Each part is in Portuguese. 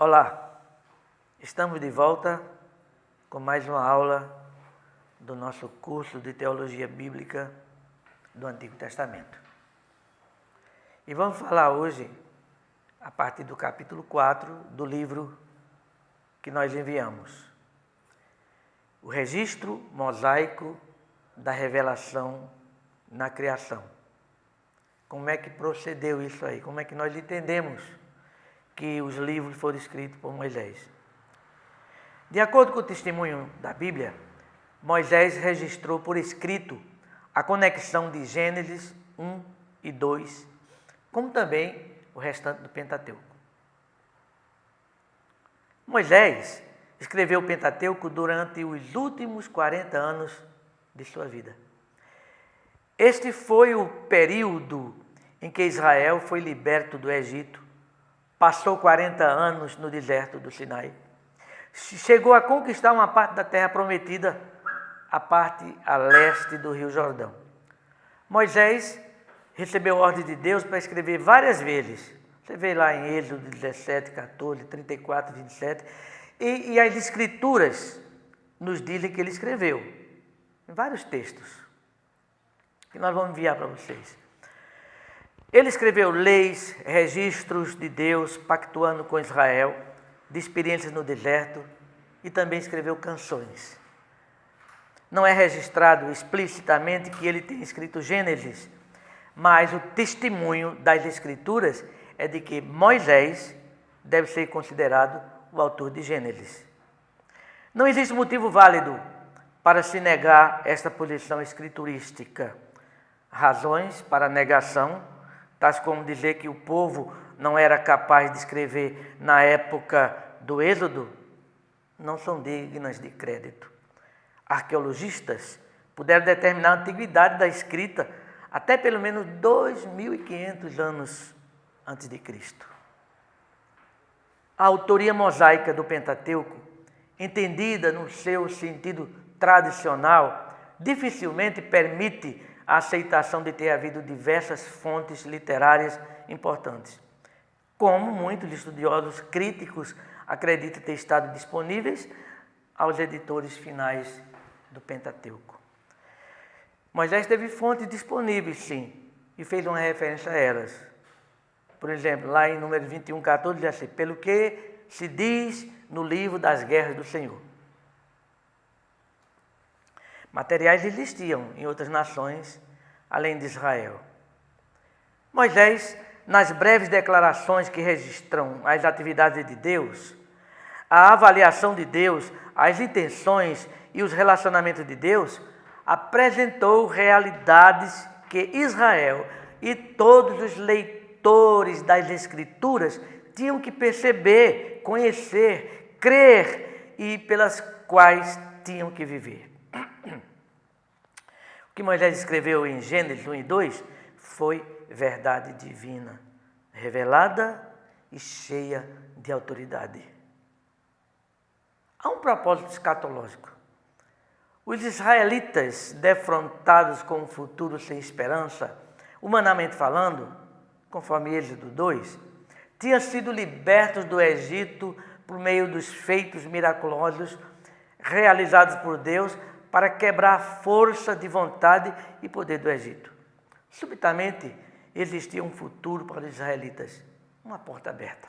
Olá, estamos de volta com mais uma aula do nosso curso de Teologia Bíblica do Antigo Testamento. E vamos falar hoje, a partir do capítulo 4 do livro que nós enviamos. O registro mosaico da revelação na criação. Como é que procedeu isso aí? Como é que nós entendemos que os livros foram escritos por Moisés? De acordo com o testemunho da Bíblia, Moisés registrou por escrito a conexão de Gênesis 1 e 2, como também o restante do Pentateuco. Moisés escreveu o Pentateuco durante os últimos 40 anos de sua vida. Este foi o período em que Israel foi liberto do Egito, passou 40 anos no deserto do Sinai, chegou a conquistar uma parte da terra prometida, a parte a leste do Rio Jordão. Moisés recebeu ordem de Deus para escrever várias vezes. Você vê lá em Êxodo 17, 14, 34, 27. E as escrituras nos dizem que ele escreveu em vários textos, que nós vamos enviar para vocês. Ele escreveu leis, registros de Deus pactuando com Israel, de experiências no deserto, e também escreveu canções. Não é registrado explicitamente que ele tenha escrito Gênesis, mas o testemunho das Escrituras é de que Moisés deve ser considerado o autor de Gênesis. Não existe motivo válido para se negar esta posição escriturística. Razões para a negação, tais como dizer que o povo não era capaz de escrever na época do Êxodo, não são dignas de crédito. Arqueologistas puderam determinar a antiguidade da escrita até pelo menos 2.500 anos antes de Cristo. A autoria mosaica do Pentateuco, entendida no seu sentido tradicional, dificilmente permite a aceitação de ter havido diversas fontes literárias importantes, como muitos estudiosos críticos acreditam ter estado disponíveis aos editores finais do Pentateuco. Moisés teve fontes disponíveis, sim, e fez uma referência a elas. Por exemplo, lá em Números 21, 14, diz assim: pelo que se diz no livro das guerras do Senhor. Materiais existiam em outras nações, além de Israel. Moisés, nas breves declarações que registram as atividades de Deus, a avaliação de Deus, as intenções e os relacionamentos de Deus, apresentou realidades que Israel e todos os leitores das Escrituras tinham que perceber, conhecer, crer e pelas quais tinham que viver. O que Moisés escreveu em Gênesis 1 e 2 foi verdade divina, revelada e cheia de autoridade. Há um propósito escatológico. Os israelitas, defrontados com um futuro sem esperança, humanamente falando, conforme Êxodo 2, tinham sido libertos do Egito por meio dos feitos miraculosos realizados por Deus para quebrar a força de vontade e poder do Egito. Subitamente, existia um futuro para os israelitas, uma porta aberta.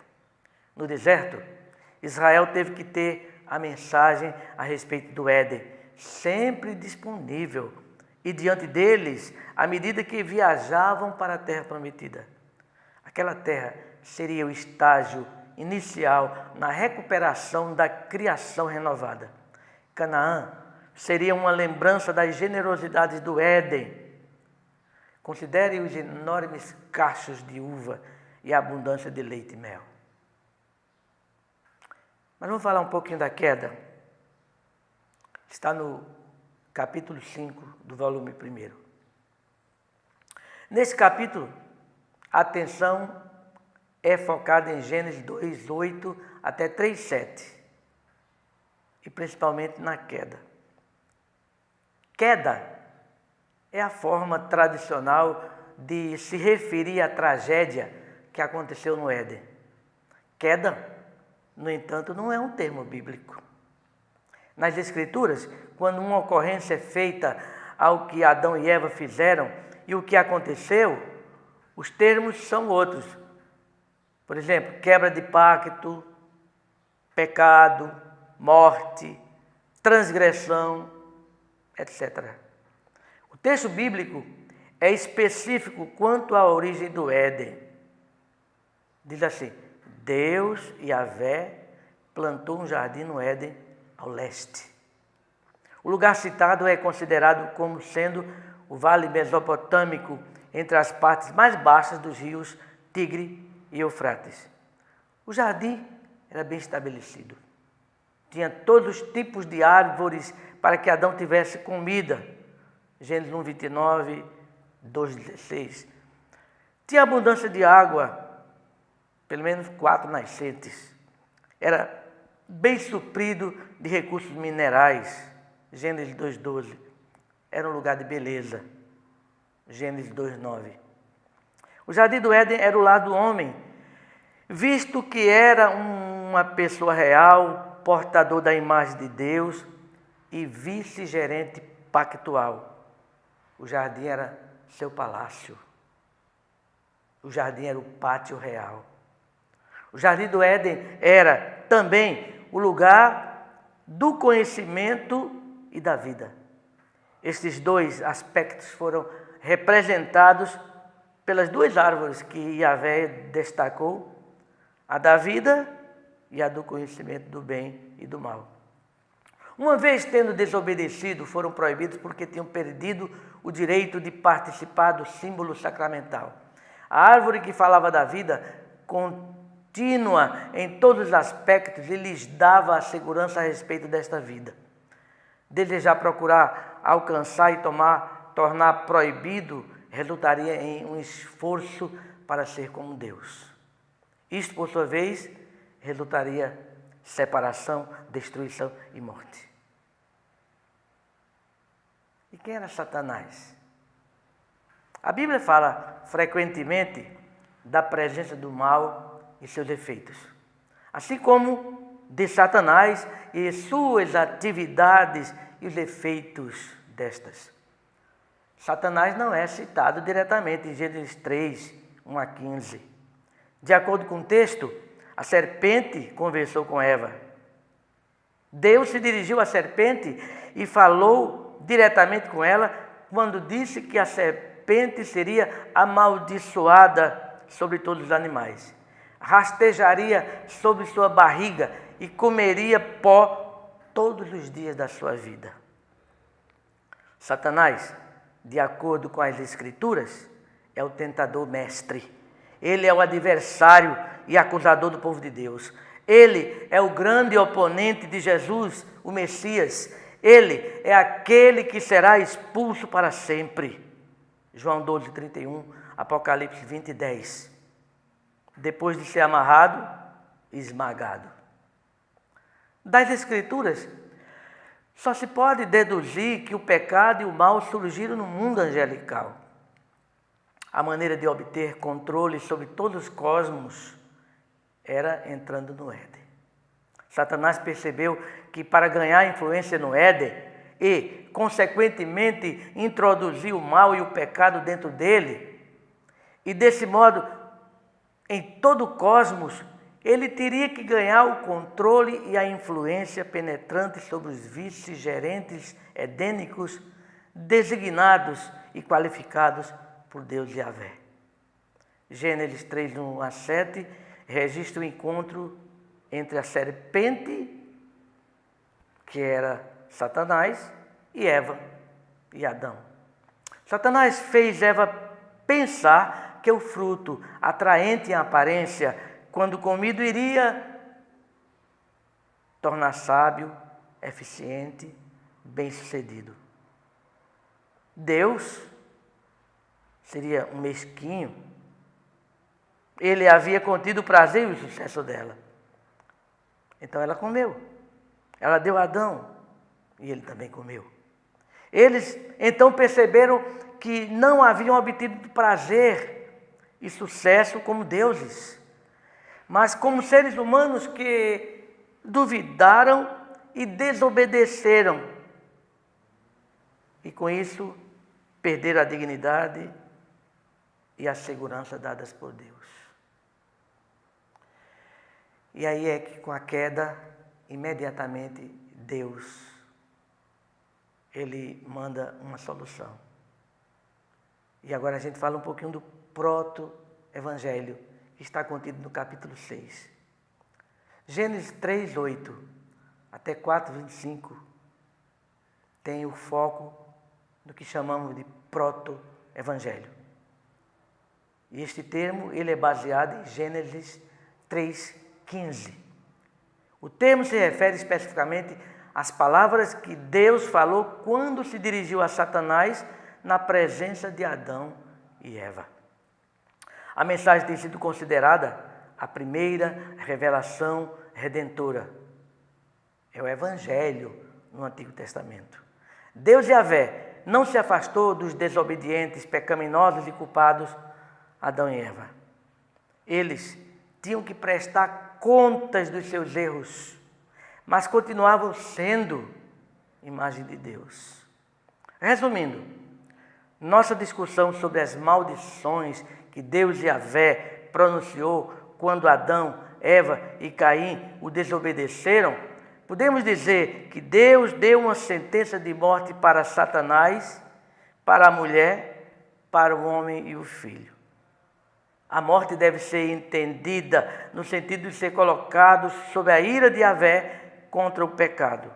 No deserto, Israel teve que ter a mensagem a respeito do Éden, sempre disponível, e diante deles, à medida que viajavam para a terra prometida. Aquela terra seria o estágio inicial na recuperação da criação renovada. Canaã seria uma lembrança das generosidades do Éden. Considere os enormes cachos de uva e a abundância de leite e mel. Mas vamos falar um pouquinho da queda. Está no capítulo 5 do volume 1. Nesse capítulo, a atenção é focada em Gênesis 2, 8 até 3, 7. E principalmente na queda. Queda é a forma tradicional de se referir à tragédia que aconteceu no Éden. Queda No entanto, não é um termo bíblico. Nas Escrituras, quando uma ocorrência é feita ao que Adão e Eva fizeram e o que aconteceu, os termos são outros. Por exemplo, quebra de pacto, pecado, morte, transgressão, etc. O texto bíblico é específico quanto à origem do Éden. Diz assim: Deus, Yahvé, plantou um jardim no Éden ao leste. O lugar citado é considerado como sendo o vale mesopotâmico entre as partes mais baixas dos rios Tigre e Eufrates. O jardim era bem estabelecido. Tinha todos os tipos de árvores para que Adão tivesse comida. Gênesis 1, 29, 2, 16. Tinha abundância de água, pelo menos 4 nascentes. Era bem suprido de recursos minerais. Gênesis 2, 12. Era um lugar de beleza. Gênesis 2, 9. O jardim do Éden era o lar do homem, visto que era uma pessoa real, portador da imagem de Deus e vice-gerente pactual. O jardim era seu palácio. O jardim era o pátio real. O jardim do Éden era também o lugar do conhecimento e da vida. Estes dois aspectos foram representados pelas duas árvores que Yahvé destacou, a da vida e a do conhecimento do bem e do mal. Uma vez tendo desobedecido, foram proibidos porque tinham perdido o direito de participar do símbolo sacramental. A árvore que falava da vida contínua em todos os aspectos e lhes dava a segurança a respeito desta vida. Desejar procurar alcançar e tornar proibido resultaria em um esforço para ser como Deus. Isto, por sua vez, resultaria separação, destruição e morte. E quem era Satanás? A Bíblia fala frequentemente da presença do mal e seus efeitos, assim como de Satanás e suas atividades e os efeitos destas. Satanás não é citado diretamente em Gênesis 3, 1 a 15. De acordo com o texto, a serpente conversou com Eva. Deus se dirigiu à serpente e falou diretamente com ela quando disse que a serpente seria amaldiçoada sobre todos os animais. Rastejaria sobre sua barriga e comeria pó todos os dias da sua vida. Satanás, de acordo com as Escrituras, é o tentador mestre. Ele é o adversário e acusador do povo de Deus. Ele é o grande oponente de Jesus, o Messias. Ele é aquele que será expulso para sempre. João 12, 31, Apocalipse 20, 10. Depois de ser amarrado, esmagado. Das Escrituras, só se pode deduzir que o pecado e o mal surgiram no mundo angelical. A maneira de obter controle sobre todos os cosmos era entrando no Éden. Satanás percebeu que para ganhar influência no Éden e, consequentemente, introduzir o mal e o pecado dentro dele, e desse modo, em todo o cosmos, ele teria que ganhar o controle e a influência penetrante sobre os vice-gerentes edênicos designados e qualificados por Deus Yahvé. Gênesis 3, 1 a 7, registra o encontro entre a serpente, que era Satanás, e Eva e Adão. Satanás fez Eva pensar que o fruto, atraente em aparência, quando comido, iria tornar sábio, eficiente, bem-sucedido. Deus seria um mesquinho. Ele havia contido o prazer e o sucesso dela. Então ela comeu. Ela deu a Adão e ele também comeu. Eles então perceberam que não haviam obtido prazer e sucesso como deuses, mas como seres humanos que duvidaram e desobedeceram. E com isso, perderam a dignidade e a segurança dadas por Deus. E aí é que com a queda, imediatamente Deus, Ele manda uma solução. E agora a gente fala um pouquinho do proto-evangelho, que está contido no capítulo 6. Gênesis 3, 8 até 4, 25, tem o foco no que chamamos de proto-evangelho. E este termo, ele é baseado em Gênesis 3, 15. O termo se refere especificamente às palavras que Deus falou quando se dirigiu a Satanás na presença de Adão e Eva. A mensagem tem sido considerada a primeira revelação redentora. É o Evangelho no Antigo Testamento. Deus Yahvé não se afastou dos desobedientes, pecaminosos e culpados Adão e Eva. Eles tinham que prestar contas dos seus erros, mas continuavam sendo imagem de Deus. Resumindo, nossa discussão sobre as maldições que Deus Yahvé pronunciou quando Adão, Eva e Caim o desobedeceram, podemos dizer que Deus deu uma sentença de morte para Satanás, para a mulher, para o homem e o filho. A morte deve ser entendida no sentido de ser colocado sob a ira de Yahvé contra o pecado.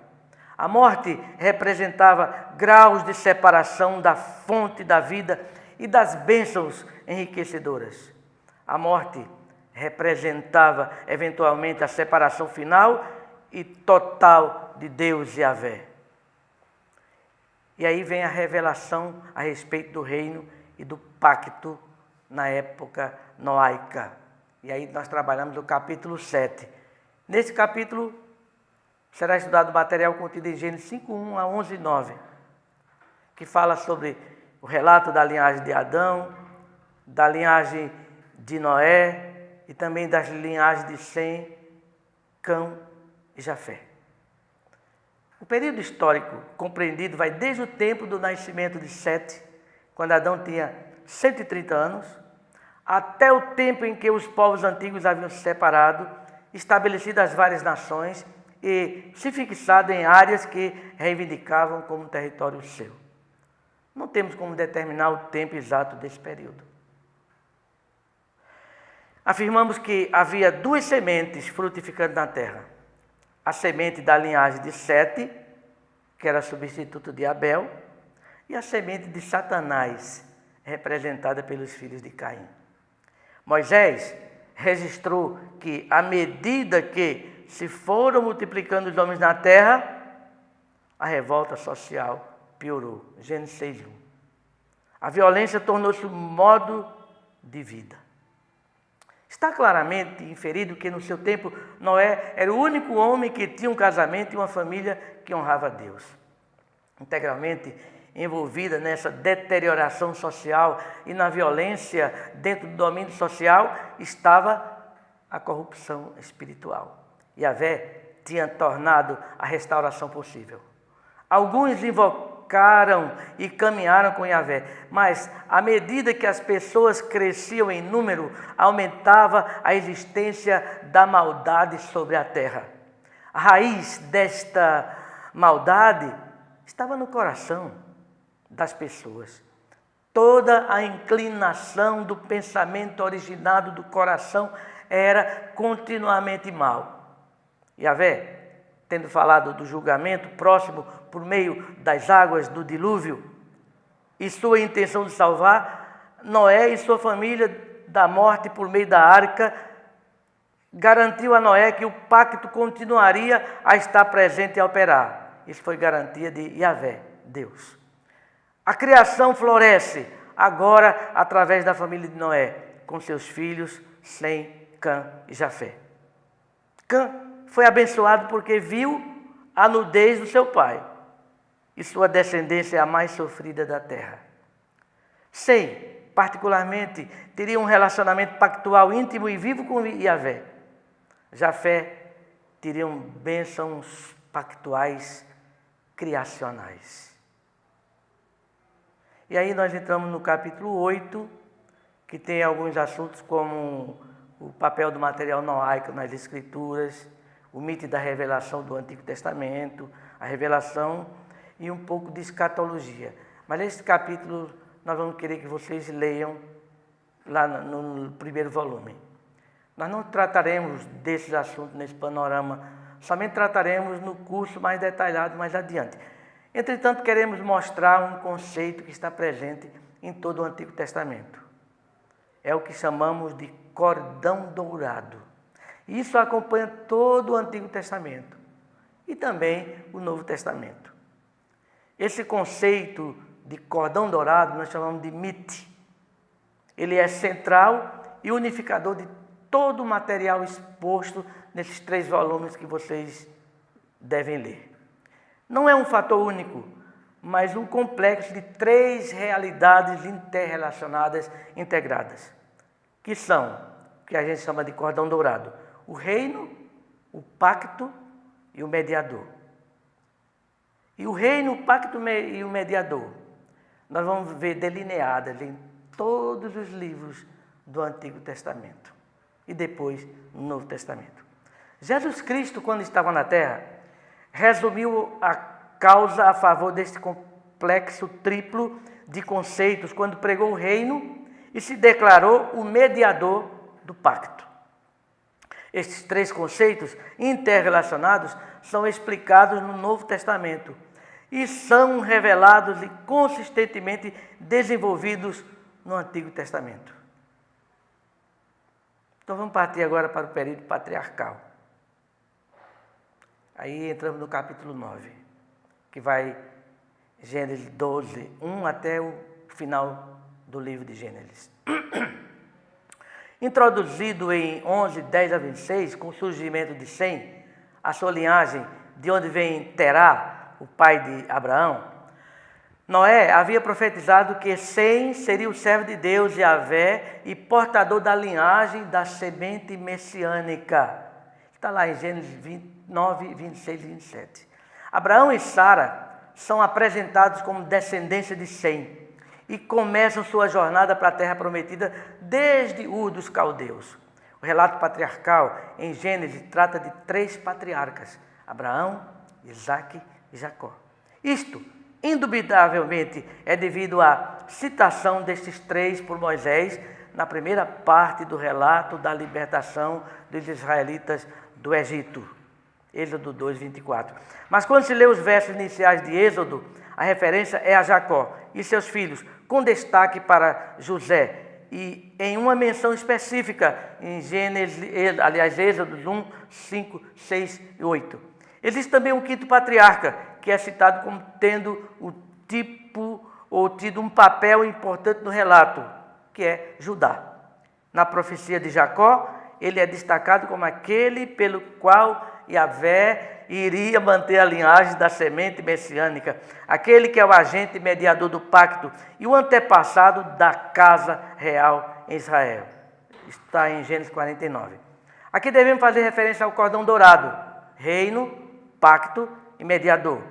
A morte representava graus de separação da fonte da vida e das bênçãos enriquecedoras. A morte representava, eventualmente, a separação final e total de Deus e Yahvé. E aí vem a revelação a respeito do reino e do pacto na época noaica. E aí nós trabalhamos o capítulo 7. Nesse capítulo será estudado o material contido em Gênesis 5:1 a 11:9, que fala sobre o relato da linhagem de Adão, da linhagem de Noé e também das linhagens de Sem, Cão e Jafé. O período histórico compreendido vai desde o tempo do nascimento de Sete, quando Adão tinha 130 anos, até o tempo em que os povos antigos haviam se separado, estabelecido as várias nações e se fixado em áreas que reivindicavam como território seu. Não temos como determinar o tempo exato desse período. Afirmamos que havia duas sementes frutificando na terra. A semente da linhagem de Sete, que era substituto de Abel, e a semente de Satanás, representada pelos filhos de Caim. Moisés registrou que, à medida que se foram multiplicando os homens na terra, a revolta social piorou. Gênesis 6:1. A violência tornou-se um modo de vida. Está claramente inferido que no seu tempo Noé era o único homem que tinha um casamento e uma família que honrava a Deus. Integralmente envolvida nessa deterioração social e na violência dentro do domínio social estava a corrupção espiritual. Yahvé tinha tornado a restauração possível. Alguns invocaram e caminharam com Yahvé, mas à medida que as pessoas cresciam em número, aumentava a existência da maldade sobre a terra. A raiz desta maldade estava no coração das pessoas. Toda a inclinação do pensamento originado do coração era continuamente mal. Yahvé, tendo falado do julgamento próximo por meio das águas do dilúvio e sua intenção de salvar Noé e sua família da morte por meio da arca, garantiu a Noé que o pacto continuaria a estar presente e a operar. Isso foi garantia de Yahvé, Deus. A criação floresce agora através da família de Noé, com seus filhos Sem, Cã e Jafé. Cã foi abençoado porque viu a nudez do seu pai, e sua descendência é a mais sofrida da terra. Sem, particularmente, teria um relacionamento pactual íntimo e vivo com Yahvé. Jafé teriam bênçãos pactuais criacionais. E aí nós entramos no capítulo 8, que tem alguns assuntos como o papel do material noaico nas Escrituras, o mito da revelação do Antigo Testamento, a revelação e um pouco de escatologia. Mas esse capítulo nós vamos querer que vocês leiam lá no primeiro volume. Nós não trataremos desses assuntos nesse panorama, somente trataremos no curso mais detalhado mais adiante. Entretanto, queremos mostrar um conceito que está presente em todo o Antigo Testamento. É o que chamamos de cordão dourado. Isso acompanha todo o Antigo Testamento e também o Novo Testamento. Esse conceito de cordão dourado nós chamamos de mite. Ele é central e unificador de todo o material exposto nesses 3 volumes que vocês devem ler. Não é um fator único, mas um complexo de 3 realidades interrelacionadas, integradas, que são o que a gente chama de cordão dourado: o reino, o pacto e o mediador. E o reino, o pacto e o mediador, nós vamos ver delineadas em todos os livros do Antigo Testamento e depois no Novo Testamento. Jesus Cristo, quando estava na terra, resumiu a causa a favor deste complexo triplo de conceitos quando pregou o reino e se declarou o mediador do pacto. Estes 3 conceitos interrelacionados são explicados no Novo Testamento e são revelados e consistentemente desenvolvidos no Antigo Testamento. Então vamos partir agora para o período patriarcal. Aí entramos no capítulo 9, que vai Gênesis 12, 1 até o final do livro de Gênesis. Introduzido em 11, 10 a 26, com o surgimento de Sem, a sua linhagem, de onde vem Terá, o pai de Abraão, Noé havia profetizado que Sem seria o servo de Deus, Yahvé, e portador da linhagem da semente messiânica. Está lá em Gênesis 29, 26 e 27. Abraão e Sara são apresentados como descendência de Sem e começam sua jornada para a terra prometida desde Ur dos Caldeus. O relato patriarcal em Gênesis trata de 3 patriarcas: Abraão, Isaque e Jacó. Isto, indubitavelmente, é devido à citação destes 3 por Moisés na primeira parte do relato da libertação dos israelitas do Egito, Êxodo 2, 24. Mas quando se lê os versos iniciais de Êxodo, a referência é a Jacó e seus filhos, com destaque para José, e em uma menção específica em Êxodo 1, 5, 6 e 8. Existe também um 5º patriarca, que é citado como tendo o tipo ou tido um papel importante no relato, que é Judá. Na profecia de Jacó, ele é destacado como aquele pelo qual Yahvé iria manter a linhagem da semente messiânica, aquele que é o agente mediador do pacto e o antepassado da casa real em Israel. Está em Gênesis 49. Aqui devemos fazer referência ao cordão dourado: reino, pacto e mediador.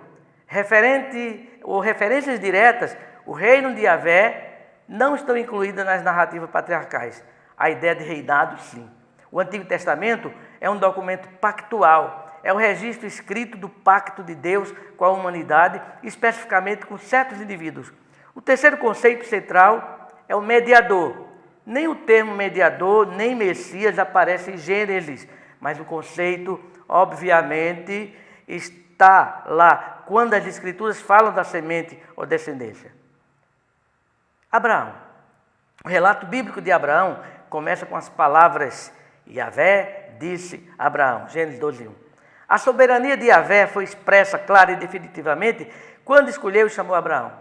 Referências diretas, o reino de Yahvé não estão incluídas nas narrativas patriarcais. A ideia de reinado, sim. O Antigo Testamento é um documento pactual, é o registro escrito do pacto de Deus com a humanidade, especificamente com certos indivíduos. O terceiro conceito central é o mediador. Nem o termo mediador, nem Messias aparece em Gênesis, mas o conceito, obviamente, está lá quando as Escrituras falam da semente ou descendência. Abraão. O relato bíblico de Abraão começa com as palavras: Yahvé disse a Abraão, Gênesis 12, 1. A soberania de Yahvé foi expressa clara e definitivamente quando escolheu e chamou Abraão.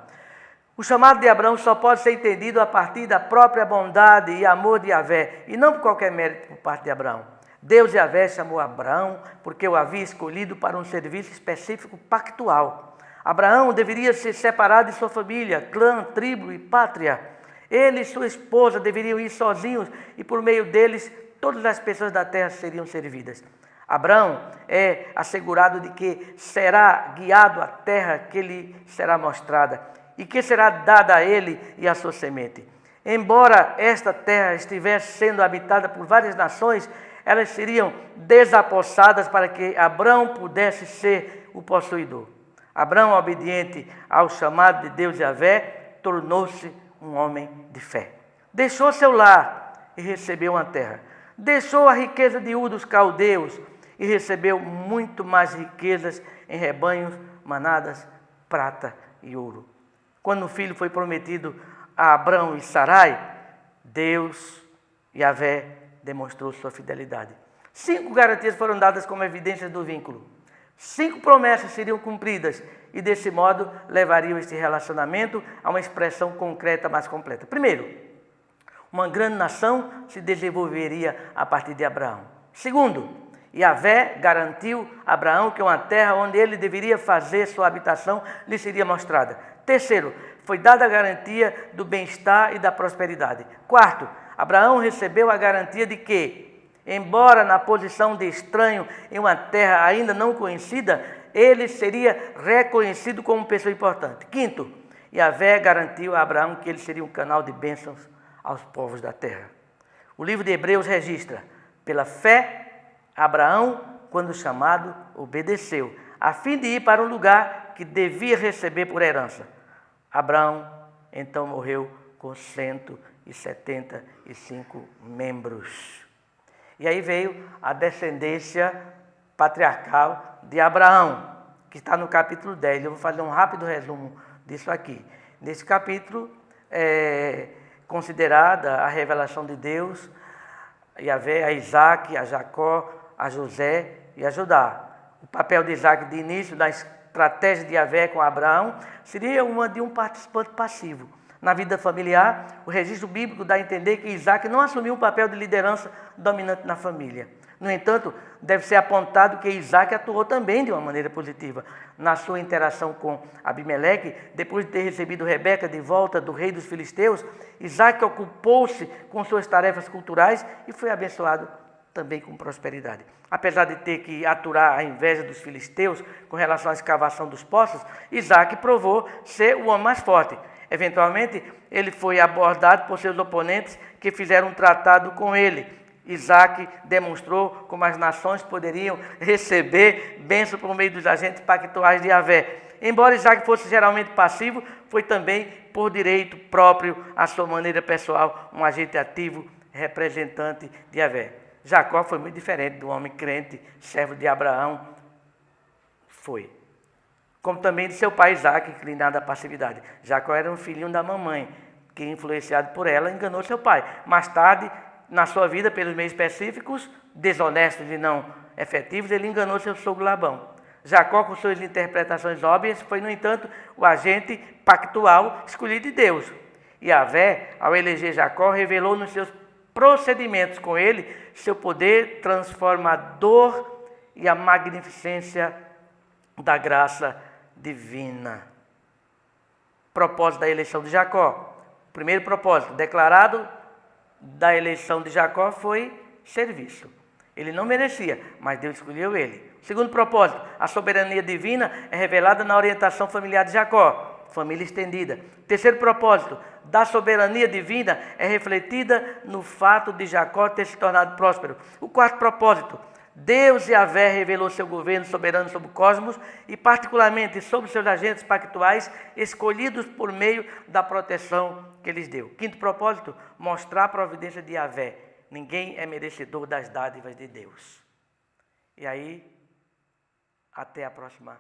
O chamado de Abraão só pode ser entendido a partir da própria bondade e amor de Yahvé, e não por qualquer mérito por parte de Abraão. Deus Yahvé chamou Abraão porque o havia escolhido para um serviço específico pactual. Abraão deveria ser separado de sua família, clã, tribo e pátria. Ele e sua esposa deveriam ir sozinhos e por meio deles todas as pessoas da terra seriam servidas. Abraão é assegurado de que será guiado à terra que lhe será mostrada e que será dada a ele e à sua semente. Embora esta terra estivesse sendo habitada por várias nações, elas seriam desapossadas para que Abraão pudesse ser o possuidor. Abraão, obediente ao chamado de Deus Yahvé, tornou-se um homem de fé. Deixou seu lar e recebeu uma terra. Deixou a riqueza de Ur dos caldeus e recebeu muito mais riquezas em rebanhos, manadas, prata e ouro. Quando o filho foi prometido a Abraão e Sarai, Deus, Yahvé, demonstrou sua fidelidade. 5 garantias foram dadas como evidências do vínculo. 5 promessas seriam cumpridas e, desse modo, levariam este relacionamento a uma expressão concreta mais completa. Primeiro, uma grande nação se desenvolveria a partir de Abraão. Segundo, Yahvé garantiu a Abraão que uma terra onde ele deveria fazer sua habitação lhe seria mostrada. Terceiro, foi dada a garantia do bem-estar e da prosperidade. Quarto, Abraão recebeu a garantia de que, embora na posição de estranho em uma terra ainda não conhecida, ele seria reconhecido como pessoa importante. Quinto, Yahvé garantiu a Abraão que ele seria um canal de bênçãos aos povos da terra. O livro de Hebreus registra: pela fé, Abraão, quando chamado, obedeceu, a fim de ir para um lugar que devia receber por herança. Abraão então morreu com 175 membros. E aí veio a descendência patriarcal de Abraão, que está no capítulo 10. Eu vou fazer um rápido resumo disso aqui. Nesse capítulo é considerada a revelação de Deus, Yahvé, a Isaac, a Jacó, a José e a Judá. O papel de Isaac de início da estratégia de Yahvé com Abraão seria uma de um participante passivo. Na vida familiar, o registro bíblico dá a entender que Isaac não assumiu um papel de liderança dominante na família. No entanto, deve ser apontado que Isaac atuou também de uma maneira positiva. Na sua interação com Abimeleque, depois de ter recebido Rebeca de volta do rei dos filisteus, Isaac ocupou-se com suas tarefas culturais e foi abençoado também com prosperidade. Apesar de ter que aturar a inveja dos filisteus com relação à escavação dos poços, Isaac provou ser o homem mais forte. Eventualmente, ele foi abordado por seus oponentes que fizeram um tratado com ele. Isaac demonstrou como as nações poderiam receber bênção por meio dos agentes pactuais de Yahvé. Embora Isaac fosse geralmente passivo, foi também, por direito próprio, à sua maneira pessoal, um agente ativo, representante de Yahvé. Jacó foi muito diferente do homem crente, servo de Abraão. Foi. Como também de seu pai Isaac, inclinado à passividade. Jacó era um filhinho da mamãe, que, influenciado por ela, enganou seu pai. Mais tarde, na sua vida, pelos meios específicos, desonestos e não efetivos, ele enganou seu sogro Labão. Jacó, com suas interpretações óbvias, foi, no entanto, o agente pactual escolhido de Deus. E Yahvé, ao eleger Jacó, revelou nos seus procedimentos com ele seu poder transformador e a magnificência da graça divina. Propósito da eleição de Jacó. O primeiro propósito declarado da eleição de Jacó foi serviço. Ele não merecia, mas Deus escolheu ele. Segundo propósito, a soberania divina é revelada na orientação familiar de Jacó, família estendida. Terceiro propósito, da soberania divina é refletida no fato de Jacó ter se tornado próspero. O quarto propósito, Deus Yahvé revelou seu governo soberano sobre o cosmos e particularmente sobre seus agentes pactuais escolhidos por meio da proteção que lhes deu. Quinto propósito, mostrar a providência de Yahvé. Ninguém é merecedor das dádivas de Deus. E aí, até a próxima